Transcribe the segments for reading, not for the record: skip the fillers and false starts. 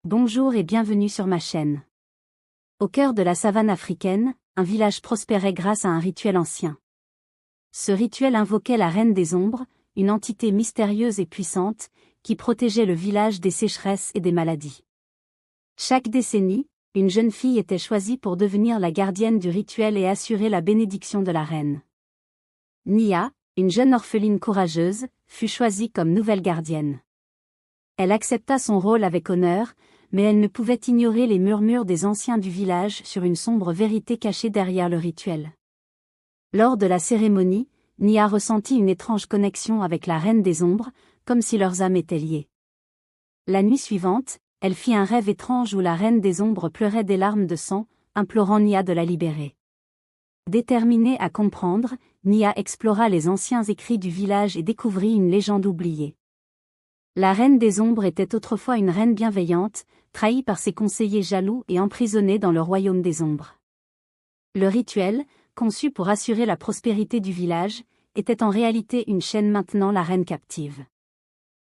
Bonjour et bienvenue sur ma chaîne. Au cœur de la savane africaine, un village prospérait grâce à un rituel ancien. Ce rituel invoquait la reine des ombres, une entité mystérieuse et puissante, qui protégeait le village des sécheresses et des maladies. Chaque décennie, une jeune fille était choisie pour devenir la gardienne du rituel et assurer la bénédiction de la reine. Nia, une jeune orpheline courageuse, fut choisie comme nouvelle gardienne. Elle accepta son rôle avec honneur, mais elle ne pouvait ignorer les murmures des anciens du village sur une sombre vérité cachée derrière le rituel. Lors de la cérémonie, Nia ressentit une étrange connexion avec la reine des ombres, comme si leurs âmes étaient liées. La nuit suivante, elle fit un rêve étrange où la reine des ombres pleurait des larmes de sang, implorant Nia de la libérer. Déterminée à comprendre, Nia explora les anciens écrits du village et découvrit une légende oubliée. La reine des ombres était autrefois une reine bienveillante, trahie par ses conseillers jaloux et emprisonnée dans le royaume des ombres. Le rituel, conçu pour assurer la prospérité du village, était en réalité une chaîne maintenant la reine captive.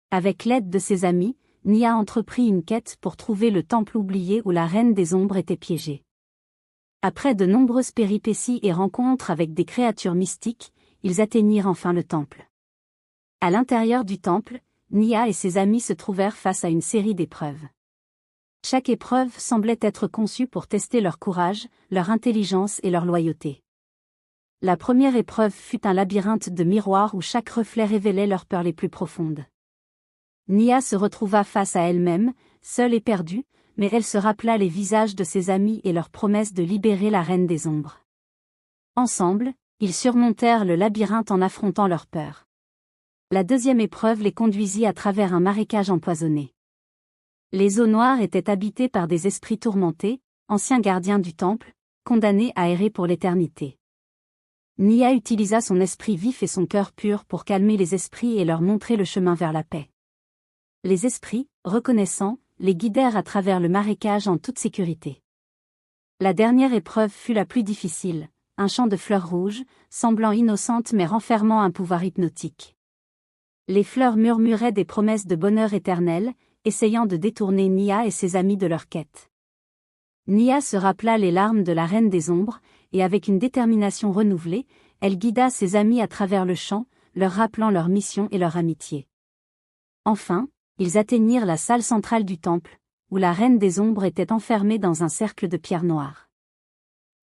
Avec l'aide de ses amis, Nia entreprit une quête pour trouver le temple oublié où la reine des ombres était piégée. Après de nombreuses péripéties et rencontres avec des créatures mystiques, ils atteignirent enfin le temple. À l'intérieur du temple, Nia et ses amis se trouvèrent face à une série d'épreuves. Chaque épreuve semblait être conçue pour tester leur courage, leur intelligence et leur loyauté. La première épreuve fut un labyrinthe de miroirs où chaque reflet révélait leurs peurs les plus profondes. Nia se retrouva face à elle-même, seule et perdue, mais elle se rappela les visages de ses amis et leur promesse de libérer la reine des ombres. Ensemble, ils surmontèrent le labyrinthe en affrontant leurs peurs. La deuxième épreuve les conduisit à travers un marécage empoisonné. Les eaux noires étaient habitées par des esprits tourmentés, anciens gardiens du temple, condamnés à errer pour l'éternité. Nia utilisa son esprit vif et son cœur pur pour calmer les esprits et leur montrer le chemin vers la paix. Les esprits, reconnaissants, les guidèrent à travers le marécage en toute sécurité. La dernière épreuve fut la plus difficile, un champ de fleurs rouges, semblant innocente mais renfermant un pouvoir hypnotique. Les fleurs murmuraient des promesses de bonheur éternel, essayant de détourner Nia et ses amis de leur quête. Nia se rappela les larmes de la reine des ombres, et avec une détermination renouvelée, elle guida ses amis à travers le champ, leur rappelant leur mission et leur amitié. Enfin, ils atteignirent la salle centrale du temple, où la reine des ombres était enfermée dans un cercle de pierres noires.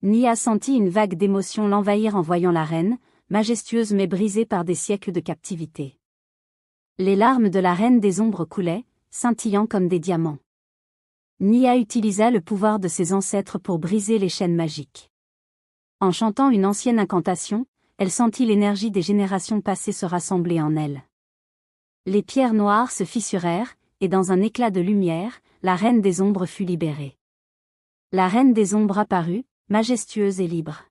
Nia sentit une vague d'émotion l'envahir en voyant la reine, majestueuse mais brisée par des siècles de captivité. Les larmes de la reine des ombres coulaient, scintillant comme des diamants. Nia utilisa le pouvoir de ses ancêtres pour briser les chaînes magiques. En chantant une ancienne incantation, elle sentit l'énergie des générations passées se rassembler en elle. Les pierres noires se fissurèrent, et dans un éclat de lumière, la reine des ombres fut libérée. La reine des ombres apparut, majestueuse et libre.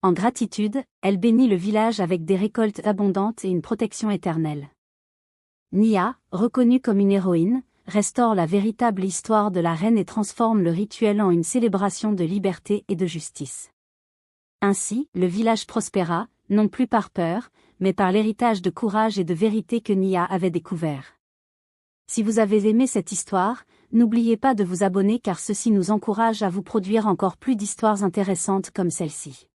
En gratitude, elle bénit le village avec des récoltes abondantes et une protection éternelle. Nia, reconnue comme une héroïne, restaure la véritable histoire de la reine et transforme le rituel en une célébration de liberté et de justice. Ainsi, le village prospéra, non plus par peur, mais par l'héritage de courage et de vérité que Nia avait découvert. Si vous avez aimé cette histoire, n'oubliez pas de vous abonner car ceci nous encourage à vous produire encore plus d'histoires intéressantes comme celle-ci.